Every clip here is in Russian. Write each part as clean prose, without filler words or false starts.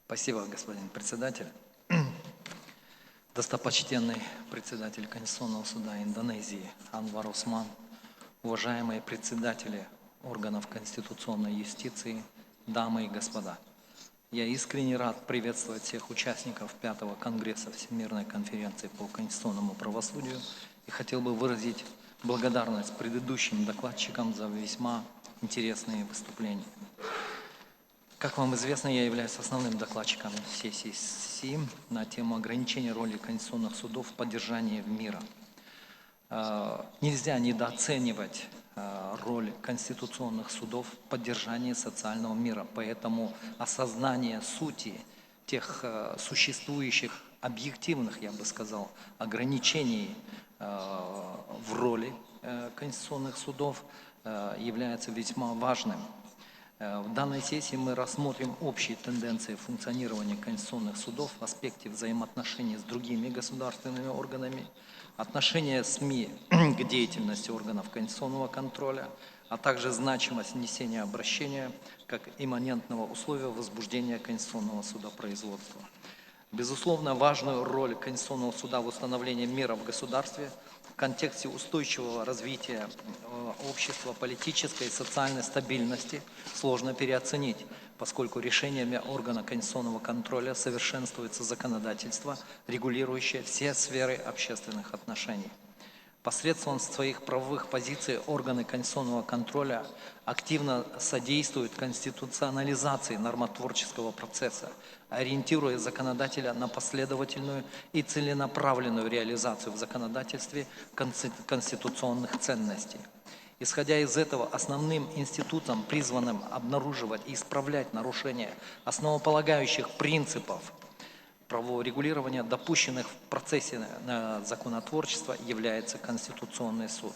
Спасибо, господин председатель. Достопочтенный председатель Конституционного суда Индонезии Анвар Усман, уважаемые председатели органов конституционной юстиции, дамы и господа. Я искренне рад приветствовать всех участников 5-го Конгресса Всемирной конференции по конституционному правосудию и хотел бы выразить благодарность предыдущим докладчикам за весьма интересные выступления. Как вам известно, я являюсь основным докладчиком сессии СИМ на тему ограничения роли конституционных судов в поддержании мира. Нельзя недооценивать роль конституционных судов в поддержании социального мира, поэтому осознание сути тех существующих объективных, я бы сказал, ограничений в роли конституционных судов является весьма важным. В данной сессии мы рассмотрим общие тенденции функционирования конституционных судов в аспекте взаимоотношений с другими государственными органами, отношения СМИ к деятельности органов конституционного контроля, а также значимость внесения обращения как имманентного условия возбуждения конституционного судопроизводства. Безусловно, важную роль Конституционного суда в установлении мира в государстве в контексте устойчивого развития общества, политической и социальной стабильности сложно переоценить, поскольку решениями органа конституционного контроля совершенствуется законодательство, регулирующее все сферы общественных отношений. Посредством своих правовых позиций органы конституционного контроля активно содействуют конституционализации нормотворческого процесса, ориентируя законодателя на последовательную и целенаправленную реализацию в законодательстве конституционных ценностей. Исходя из этого, основным институтом, призванным обнаруживать и исправлять нарушения основополагающих принципов правового регулирования, допущенных в процессе законотворчества, является Конституционный суд.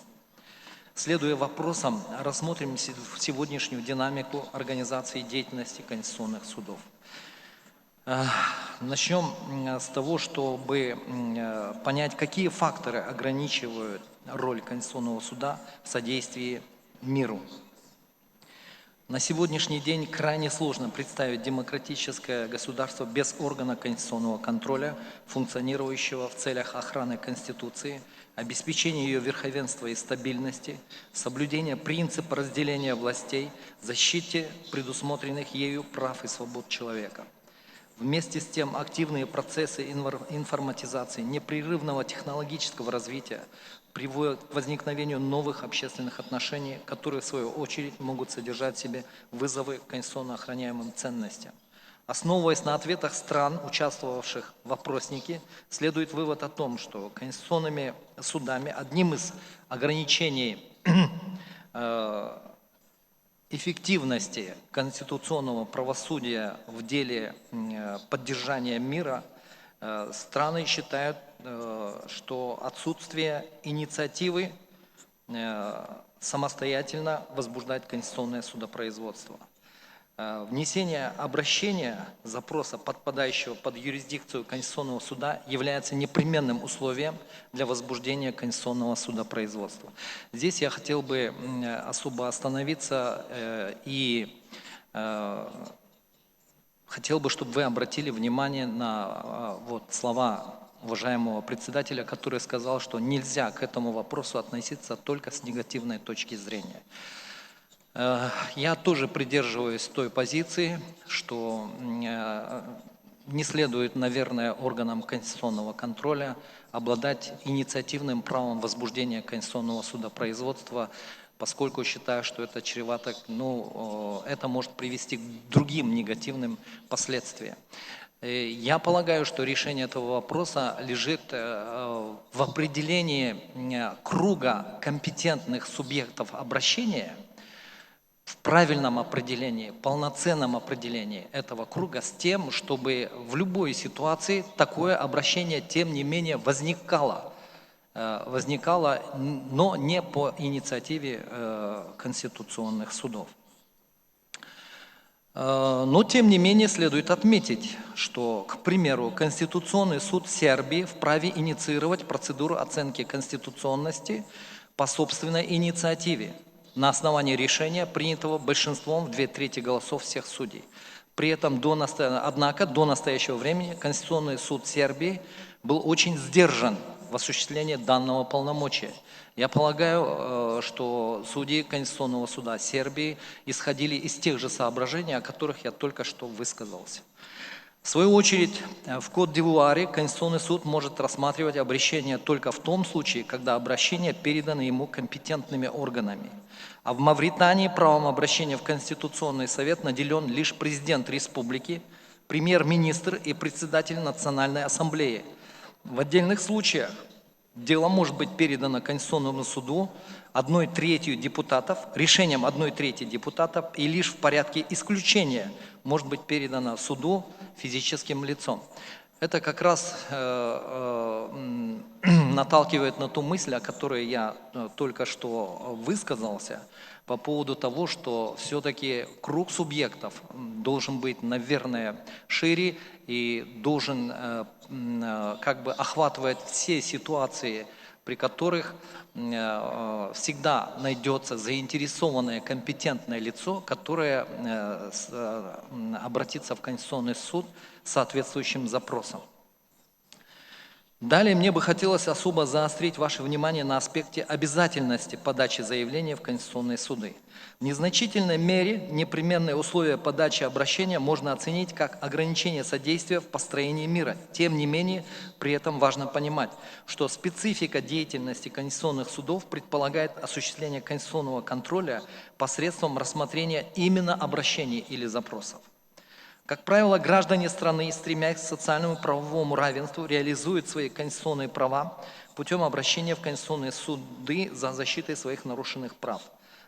Следуя вопросам, рассмотрим сегодняшнюю динамику организации деятельности конституционных судов. Начнем с того, чтобы понять, какие факторы ограничивают роль Конституционного суда в содействии миру. На сегодняшний день крайне сложно представить демократическое государство без органа конституционного контроля, функционирующего в целях охраны Конституции, обеспечения ее верховенства и стабильности, соблюдения принципа разделения властей, защите предусмотренных ею прав и свобод человека. Вместе с тем, активные процессы информатизации, непрерывного технологического развития приводят к возникновению новых общественных отношений, которые, в свою очередь, могут содержать в себе вызовы к конституционно охраняемым ценностям. Основываясь на ответах стран, участвовавших в опроснике, следует вывод о том, что конституционными судами одним из ограничений эффективности конституционного правосудия в деле поддержания мира страны считают, что отсутствие инициативы самостоятельно возбуждать конституционное судопроизводство. Внесение обращения, запроса, подпадающего под юрисдикцию Конституционного суда, является непременным условием для возбуждения конституционного судопроизводства. Здесь я хотел бы особо остановиться и хотел бы, чтобы вы обратили внимание на слова уважаемого председателя, который сказал, что нельзя к этому вопросу относиться только с негативной точки зрения. Я тоже придерживаюсь той позиции, что не следует, наверное, органам конституционного контроля обладать инициативным правом возбуждения конституционного судопроизводства, поскольку считаю, что это чревато, это может привести к другим негативным последствиям. Я полагаю, что решение этого вопроса лежит в определении круга компетентных субъектов обращения, в правильном определении, полноценном определении этого круга с тем, чтобы в любой ситуации такое обращение, тем не менее, возникало, но не по инициативе конституционных судов. Но, тем не менее, следует отметить, что, к примеру, Конституционный суд Сербии вправе инициировать процедуру оценки конституционности по собственной инициативе на основании решения, принятого большинством в 2/3 голосов всех судей. При этом однако до настоящего времени Конституционный суд Сербии был очень сдержан в осуществлении данного полномочия. Я полагаю, что судьи Конституционного суда Сербии исходили из тех же соображений, о которых я только что высказался. В свою очередь, в Кот-д'Ивуаре Конституционный суд может рассматривать обращение только в том случае, когда обращение передано ему компетентными органами. А в Мавритании правом обращения в Конституционный совет наделен лишь президент республики, премьер-министр и председатель Национальной ассамблеи. В отдельных случаях дело может быть передано Конституционному суду решением 1/3 депутатов, и лишь в порядке исключения может быть передано суду физическим лицом. Это как раз наталкивает на ту мысль, о которой я только что высказался, по поводу того, что все-таки круг субъектов должен быть, наверное, шире и должен как бы охватывать все ситуации, при которых всегда найдется заинтересованное компетентное лицо, которое обратится в Конституционный суд с соответствующим запросом. Далее мне бы хотелось особо заострить ваше внимание на аспекте обязательности подачи заявления в Конституционные суды. В незначительной мере непременные условия подачи обращения можно оценить как ограничение содействия в построении мира. Тем не менее, при этом важно понимать, что специфика деятельности конституционных судов предполагает осуществление конституционного контроля посредством рассмотрения именно обращений или запросов. Как правило, граждане страны, стремясь к социальному и правовому равенству, реализуют свои конституционные права путем обращения в конституционные суды за защитой своих нарушенных прав.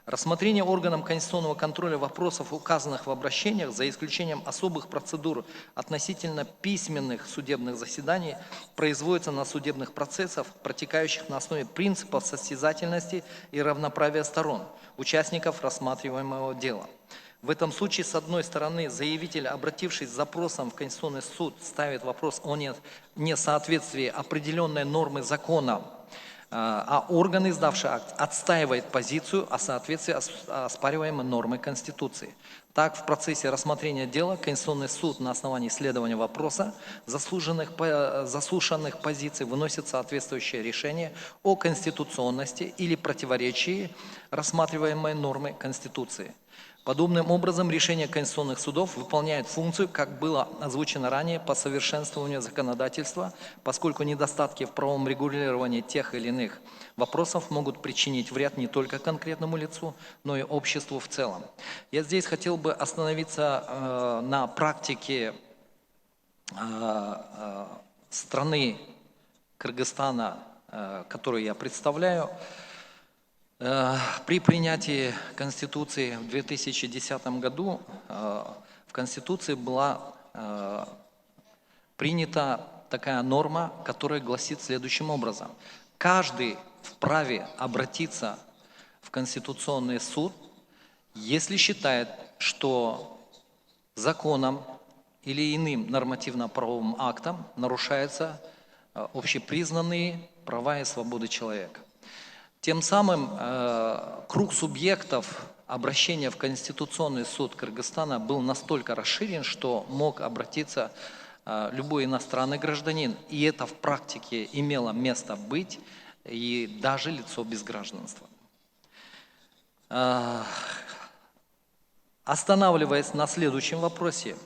Рассмотрение органом конституционного контроля вопросов, указанных в обращениях, за исключением особых процедур относительно письменных судебных заседаний, производится на судебных процессах, протекающих на основе принципов состязательности и равноправия сторон, участников рассматриваемого дела. В этом случае, с одной стороны, заявитель, обратившись с запросом в Конституционный суд, ставит вопрос о несоответствии определенной нормы закона, а орган, издавший акт, отстаивает позицию о соответствии оспариваемой нормы Конституции. Так, в процессе рассмотрения дела Конституционный суд на основании исследования вопроса заслушанных позиций выносит соответствующее решение о конституционности или противоречии рассматриваемой нормы Конституции. Подобным образом решения конституционных судов выполняют функцию, как было озвучено ранее, по совершенствованию законодательства, поскольку недостатки в правовом регулировании тех или иных вопросов могут причинить вред не только конкретному лицу, но и обществу в целом. Я здесь хотел бы остановиться на практике страны Кыргызстана, которую я представляю. При принятии Конституции в 2010 году в Конституции была принята такая норма, которая гласит следующим образом. Каждый вправе обратиться в Конституционный суд, если считает, что законом или иным нормативно-правовым актом нарушаются общепризнанные права и свободы человека. Тем самым круг субъектов обращения в Конституционный суд Кыргызстана был настолько расширен, что мог обратиться любой иностранный гражданин, и это в практике имело место быть, и даже лицо без гражданства. Останавливаясь на следующем вопросе,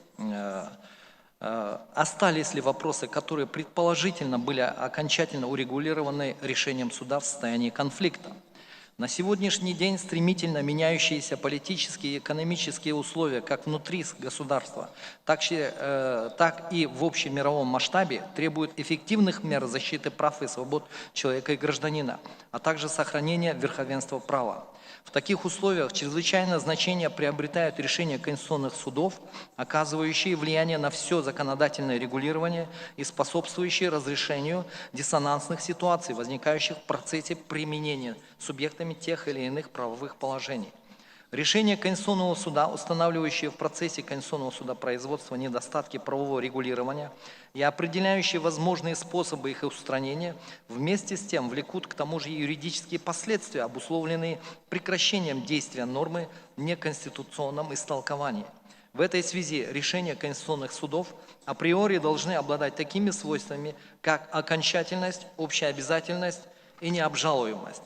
остались ли вопросы, которые предположительно были окончательно урегулированы решением суда в состоянии конфликта? На сегодняшний день стремительно меняющиеся политические и экономические условия как внутри государства, так и в общемировом масштабе требуют эффективных мер защиты прав и свобод человека и гражданина, а также сохранения верховенства права. В таких условиях чрезвычайное значение приобретают решения конституционных судов, оказывающие влияние на все законодательное регулирование и способствующие разрешению диссонансных ситуаций, возникающих в процессе применения субъектами тех или иных правовых положений. Решения Конституционного суда, устанавливающие в процессе Конституционного суда производства недостатки правового регулирования и определяющие возможные способы их устранения, вместе с тем влекут к тому же юридические последствия, обусловленные прекращением действия нормы в неконституционном истолковании. В этой связи решения конституционных судов априори должны обладать такими свойствами, как окончательность, общеобязательность и необжалуемость.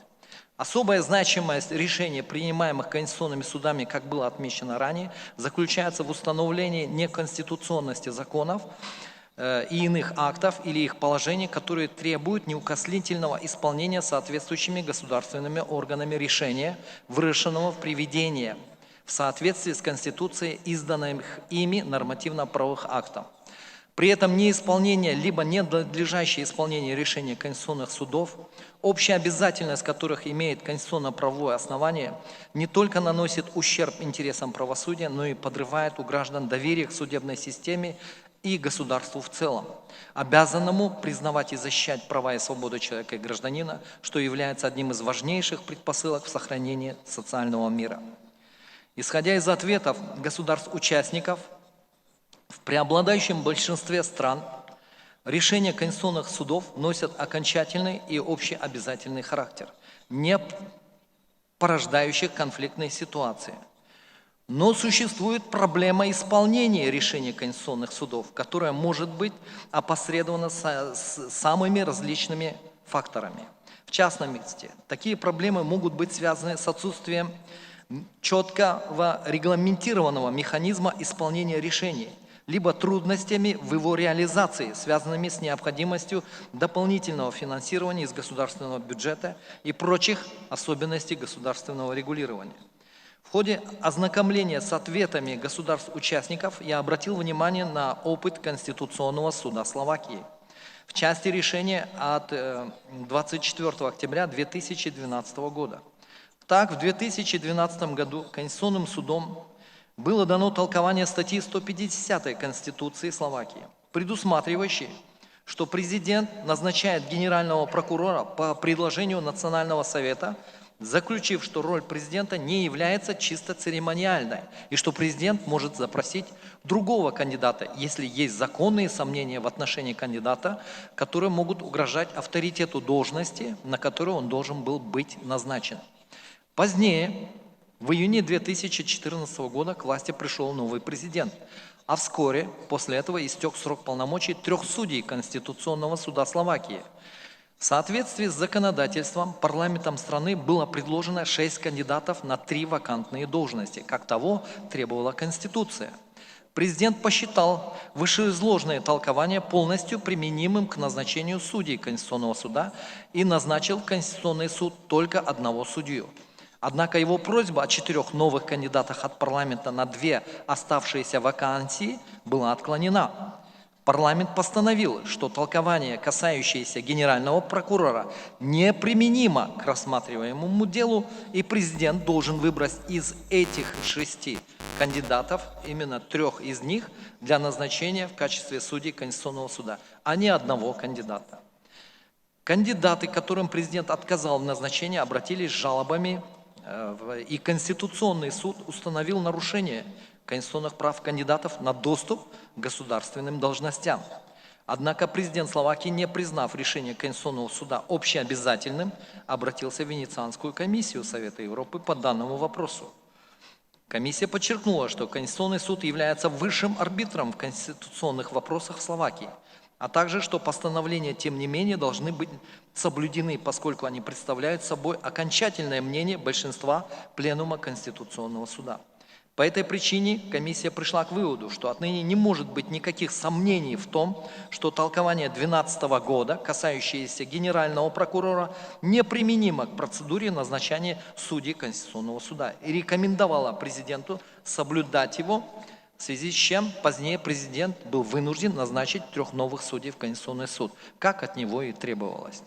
Особая значимость решений, принимаемых конституционными судами, как было отмечено ранее, заключается в установлении неконституционности законов и иных актов или их положений, которые требуют неукоснительного исполнения соответствующими государственными органами решения, выраженного в приведении в соответствии с Конституцией изданных ими нормативно-правовых актов. При этом неисполнение, либо ненадлежащее исполнение решений конституционных судов, общая обязательность которых имеет конституционно-правовое основание, не только наносит ущерб интересам правосудия, но и подрывает у граждан доверие к судебной системе и государству в целом, обязанному признавать и защищать права и свободы человека и гражданина, что является одним из важнейших предпосылок в сохранении социального мира. Исходя из ответов государств-участников, в преобладающем большинстве стран решения конституционных судов носят окончательный и общеобязательный характер, не порождающих конфликтные ситуации. Но существует проблема исполнения решений конституционных судов, которая может быть опосредована самыми различными факторами. В частности, такие проблемы могут быть связаны с отсутствием четкого регламентированного механизма исполнения решений, либо трудностями в его реализации, связанными с необходимостью дополнительного финансирования из государственного бюджета и прочих особенностей государственного регулирования. В ходе ознакомления с ответами государств-участников я обратил внимание на опыт Конституционного суда Словакии в части решения от 24 октября 2012 года. Так, в 2012 году Конституционным судом было дано толкование статьи 150 Конституции Словакии, предусматривающей, что президент назначает генерального прокурора по предложению Национального совета, заключив, что роль президента не является чисто церемониальной, и что президент может запросить другого кандидата, если есть законные сомнения в отношении кандидата, которые могут угрожать авторитету должности, на которую он должен был быть назначен. Позднее, в июне 2014 года, к власти пришел новый президент, а вскоре после этого истек срок полномочий 3 судей Конституционного суда Словакии. В соответствии с законодательством парламентом страны было предложено 6 кандидатов на 3 вакантные должности, как того требовала Конституция. Президент посчитал вышеизложенное толкование полностью применимым к назначению судей Конституционного суда и назначил в Конституционный суд только одного судью. Однако его просьба о 4 новых кандидатах от парламента на 2 оставшиеся вакансии была отклонена. Парламент постановил, что толкование, касающееся генерального прокурора, неприменимо к рассматриваемому делу, и президент должен выбрать из этих 6 кандидатов, именно 3 из них, для назначения в качестве судей Конституционного суда, а не одного кандидата. Кандидаты, которым президент отказал в назначении, обратились с жалобами, и Конституционный суд установил нарушение конституционных прав кандидатов на доступ к государственным должностям. Однако президент Словакии, не признав решение Конституционного суда общеобязательным, обратился в Венецианскую комиссию Совета Европы по данному вопросу. Комиссия подчеркнула, что Конституционный суд является высшим арбитром в конституционных вопросах в Словакии, а также, что постановления, тем не менее, должны быть соблюдены, поскольку они представляют собой окончательное мнение большинства Пленума Конституционного суда. По этой причине комиссия пришла к выводу, что отныне не может быть никаких сомнений в том, что толкование 2012 года, касающееся генерального прокурора, неприменимо к процедуре назначения судей Конституционного суда, и рекомендовала президенту соблюдать его, в связи с чем позднее президент был вынужден назначить 3 новых судей в Конституционный суд, как от него и требовалось.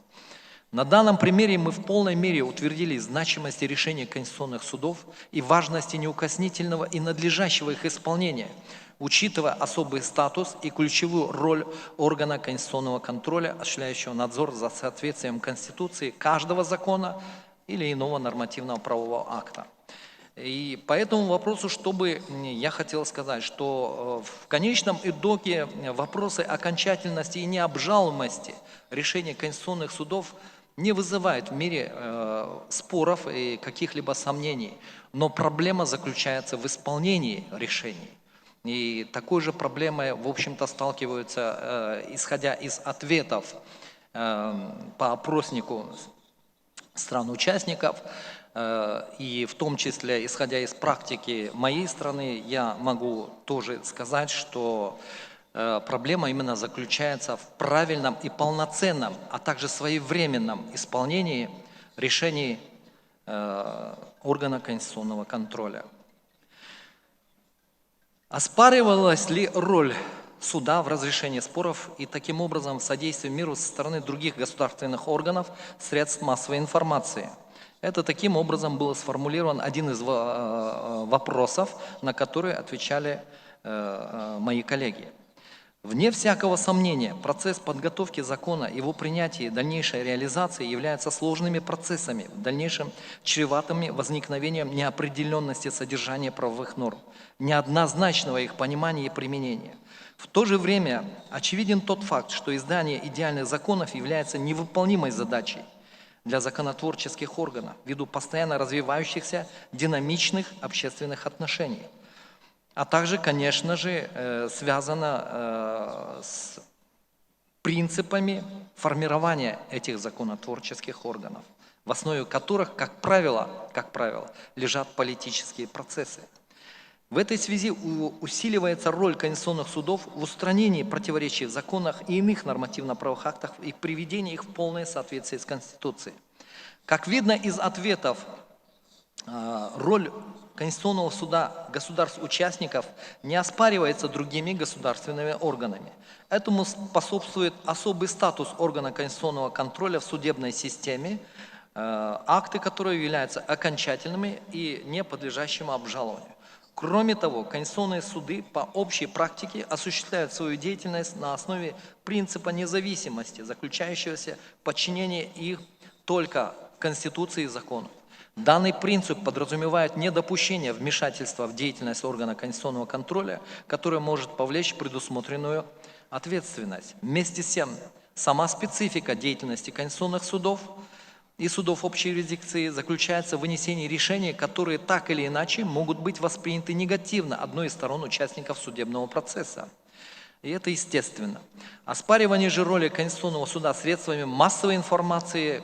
На данном примере мы в полной мере утвердили значимость решений конституционных судов и важности неукоснительного и надлежащего их исполнения, учитывая особый статус и ключевую роль органа конституционного контроля, осуществляющего надзор за соответствием Конституции каждого закона или иного нормативного правового акта. И по этому вопросу, я хотел сказать, что в конечном итоге вопросы окончательности и необжалуемости решений конституционных судов не вызывают в мире споров и каких-либо сомнений, но проблема заключается в исполнении решений. И такой же проблемой, в общем-то, сталкиваются, исходя из ответов по опроснику стран-участников, и в том числе, исходя из практики моей страны, я могу тоже сказать, что проблема именно заключается в правильном и полноценном, а также своевременном исполнении решений органа конституционного контроля. Оспаривалась ли роль суда в разрешении споров и таким образом в содействии миру со стороны других государственных органов, средств массовой информации? Это таким образом был сформулирован один из вопросов, на которые отвечали мои коллеги. Вне всякого сомнения, процесс подготовки закона, его принятия и дальнейшей реализации являются сложными процессами, в дальнейшем чреватыми возникновением неопределенности содержания правовых норм, неоднозначного их понимания и применения. В то же время очевиден тот факт, что издание идеальных законов является невыполнимой задачей для законотворческих органов ввиду постоянно развивающихся динамичных общественных отношений. А также, конечно же, связано с принципами формирования этих законотворческих органов, в основе которых, как правило, лежат политические процессы. В этой связи усиливается роль конституционных судов в устранении противоречий в законах и иных нормативно-правовых актах и приведении их в полное соответствие с Конституцией. Как видно из ответов, роль Конституционного суда государств-участников не оспаривается другими государственными органами. Этому способствует особый статус органа конституционного контроля в судебной системе, акты которые являются окончательными и не подлежащими обжалованию. Кроме того, конституционные суды по общей практике осуществляют свою деятельность на основе принципа независимости, заключающегося в подчинении их только Конституции и закону. Данный принцип подразумевает недопущение вмешательства в деятельность органа конституционного контроля, которое может повлечь предусмотренную ответственность. Вместе с тем, сама специфика деятельности конституционных судов и судов общей юрисдикции заключается в вынесении решений, которые так или иначе могут быть восприняты негативно одной из сторон участников судебного процесса. И это естественно. Оспаривание же роли Конституционного суда средствами массовой информации,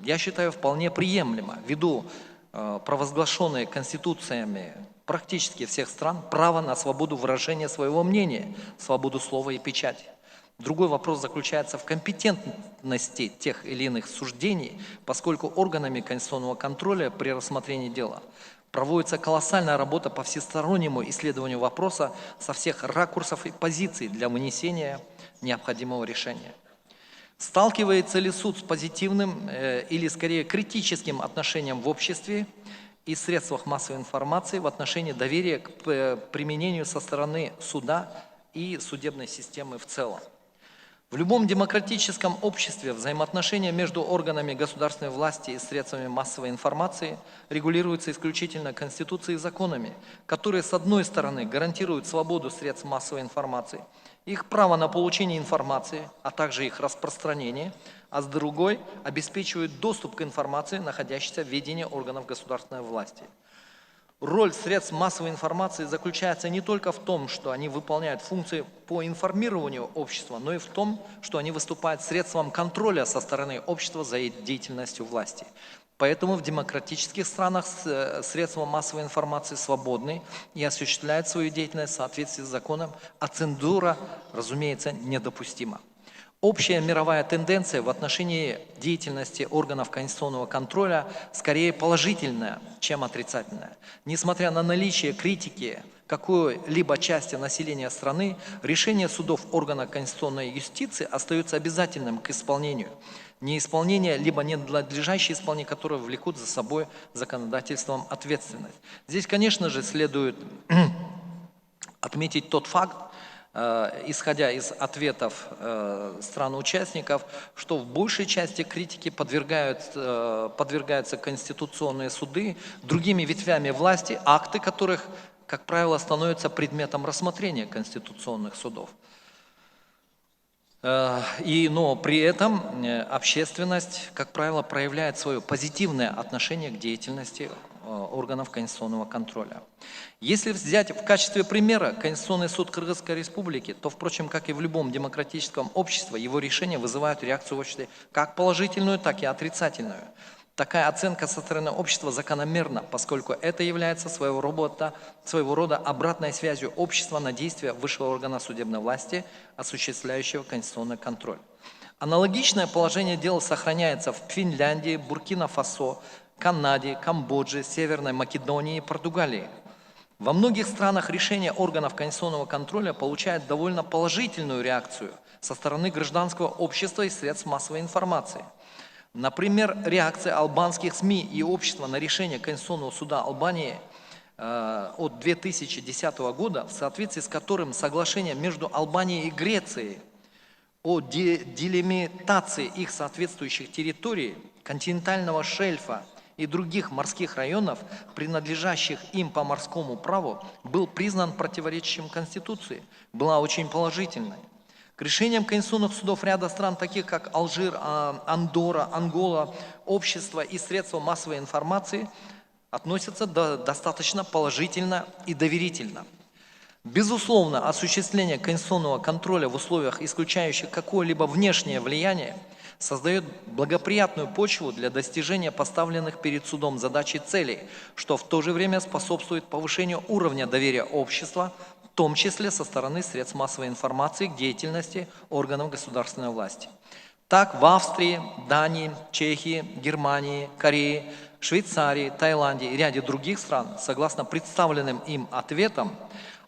я считаю, вполне приемлемо, ввиду провозглашенной конституциями практически всех стран право на свободу выражения своего мнения, свободу слова и печати. Другой вопрос заключается в компетентности тех или иных суждений, поскольку органами конституционного контроля при рассмотрении дела проводится колоссальная работа по всестороннему исследованию вопроса со всех ракурсов и позиций для вынесения необходимого решения. Сталкивается ли суд с позитивным или, скорее, критическим отношением в обществе и средствах массовой информации в отношении доверия к применению со стороны суда и судебной системы в целом? В любом демократическом обществе взаимоотношения между органами государственной власти и средствами массовой информации регулируются исключительно Конституцией и законами, которые, с одной стороны, гарантируют свободу средств массовой информации, их право на получение информации, а также их распространение, а с другой обеспечивают доступ к информации, находящейся в ведении органов государственной власти. Роль средств массовой информации заключается не только в том, что они выполняют функции по информированию общества, но и в том, что они выступают средством контроля со стороны общества за деятельностью власти. Поэтому в демократических странах средства массовой информации свободны и осуществляют свою деятельность в соответствии с законом, а цензура, разумеется, недопустима. Общая мировая тенденция в отношении деятельности органов конституционного контроля скорее положительная, чем отрицательная. Несмотря на наличие критики какой-либо части населения страны, решение судов органа конституционной юстиции остается обязательным к исполнению. Неисполнение, либо ненадлежащее исполнение, которое влекут за собой законодательством ответственность. Здесь, конечно же, следует отметить тот факт, исходя из ответов стран-участников, что в большей части критики подвергаются конституционные суды но ветвями власти, акты которых, как правило, становятся предметом рассмотрения конституционных судов. Но при этом общественность, как правило, проявляет свое позитивное отношение к деятельности органов конституционного контроля. Если взять в качестве примера Конституционный суд Кыргызской Республики, то, впрочем, как и в любом демократическом обществе, его решения вызывают реакцию в обществе как положительную, так и отрицательную. Такая оценка со стороны общества закономерна, поскольку это является своего рода обратной связью общества на действия высшего органа судебной власти, осуществляющего конституционный контроль. Аналогичное положение дел сохраняется в Финляндии, Буркина-Фасо, Канаде, Камбодже, Северной Македонии и Португалии. Во многих странах решения органов конституционного контроля получают довольно положительную реакцию со стороны гражданского общества и средств массовой информации. Например, реакция албанских СМИ и общества на решение Конституционного суда Албании от 2010 года, в соответствии с которым соглашение между Албанией и Грецией о делимитации их соответствующих территорий, континентального шельфа и других морских районов, принадлежащих им по морскому праву, был признан противоречащим Конституции, была очень положительной. К решениям конституционных судов ряда стран, таких как Алжир, Андорра, Ангола, общество и средства массовой информации относятся достаточно положительно и доверительно. Безусловно, осуществление конституционного контроля в условиях, исключающих какое-либо внешнее влияние, создает благоприятную почву для достижения поставленных перед судом задач и целей, что в то же время способствует повышению уровня доверия общества, в том числе со стороны средств массовой информации к деятельности органов государственной власти. Так, в Австрии, Дании, Чехии, Германии, Корее, Швейцарии, Таиланде и ряде других стран, согласно представленным им ответам,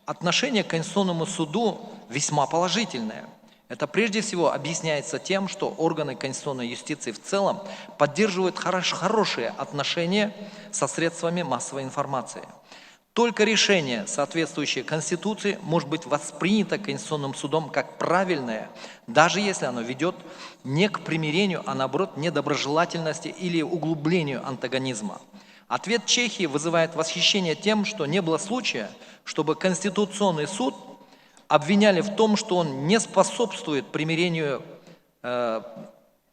отношение к Конституционному суду весьма положительное. Это прежде всего объясняется тем, что органы конституционной юстиции в целом поддерживают хорошие отношения со средствами массовой информации. Только решение, соответствующее Конституции, может быть воспринято Конституционным судом как правильное, даже если оно ведет не к примирению, а наоборот недоброжелательности или углублению антагонизма. Ответ Чехии вызывает восхищение тем, что не было случая, чтобы Конституционный суд обвиняли в том, что он не способствует примирению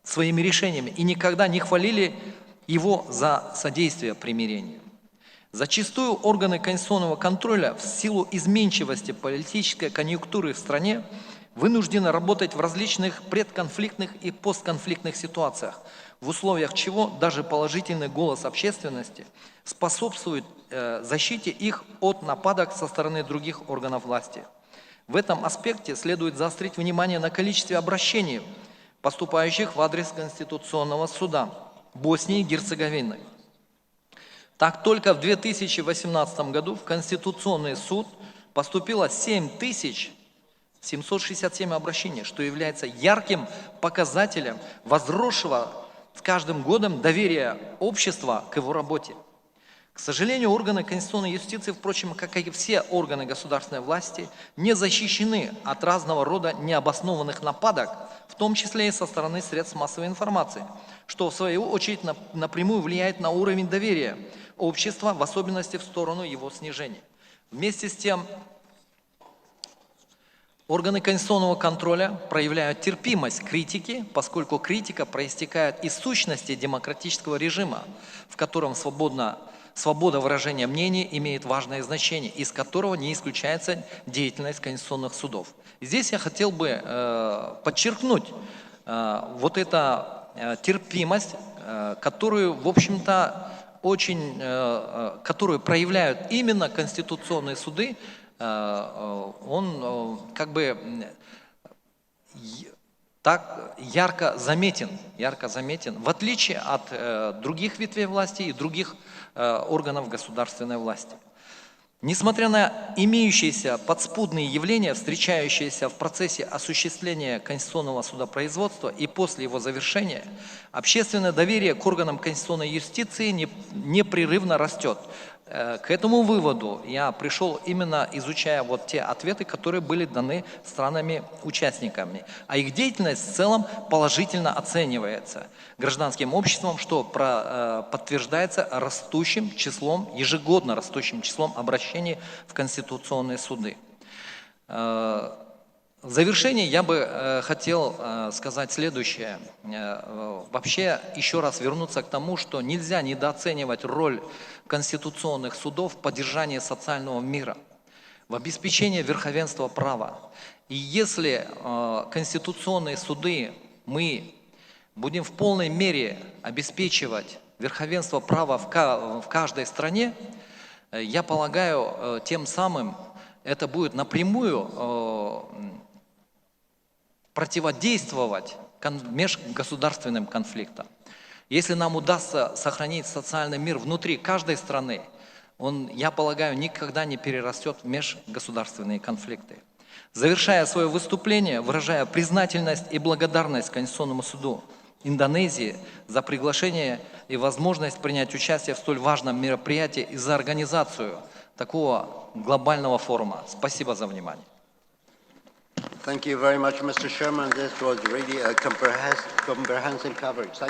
своими решениями и никогда не хвалили его за содействие примирению. Зачастую органы конституционного контроля в силу изменчивости политической конъюнктуры в стране вынуждены работать в различных предконфликтных и постконфликтных ситуациях, в условиях чего даже положительный голос общественности способствует защите их от нападок со стороны других органов власти. В этом аспекте следует заострить внимание на количестве обращений, поступающих в адрес Конституционного суда Боснии и Герцеговины. Так, только в 2018 году в Конституционный суд поступило 7767 обращений, что является ярким показателем возросшего с каждым годом доверия общества к его работе. К сожалению, органы конституционной юстиции, впрочем, как и все органы государственной власти, не защищены от разного рода необоснованных нападок, в том числе и со стороны средств массовой информации, что в свою очередь напрямую влияет на уровень доверия общества, в особенности в сторону его снижения. Вместе с тем, органы конституционного контроля проявляют терпимость к критике, поскольку критика проистекает из сущности демократического режима, в котором свобода выражения мнений имеет важное значение, из которого не исключается деятельность конституционных судов. Здесь я хотел бы подчеркнуть вот эту терпимость, которую, в общем-то, которую проявляют именно конституционные суды. Он как бы так ярко заметен, в отличие от других ветвей власти и других органов государственной власти. Несмотря на имеющиеся подспудные явления, встречающиеся в процессе осуществления конституционного судопроизводства и после его завершения, общественное доверие к органам конституционной юстиции непрерывно растет. К этому выводу я пришел именно изучая вот те ответы, которые были даны странами-участниками. А их деятельность в целом положительно оценивается гражданским обществом, что подтверждается ежегодно растущим числом обращений в конституционные суды. В завершение я бы хотел сказать следующее. Вообще еще раз вернуться к тому, что нельзя недооценивать роль конституционных судов в поддержании социального мира, в обеспечении верховенства права. И если конституционные суды мы будем в полной мере обеспечивать верховенство права в каждой стране, я полагаю, тем самым это будет напрямую противодействовать межгосударственным конфликтам. Если нам удастся сохранить социальный мир внутри каждой страны, он, я полагаю, никогда не перерастет в межгосударственные конфликты. Завершая свое выступление, выражаю признательность и благодарность Конституционному суду Индонезии за приглашение и возможность принять участие в столь важном мероприятии и за организацию такого глобального форума. Спасибо за внимание. Thank you very much, Mr. Sherman. This was really a comprehensive coverage.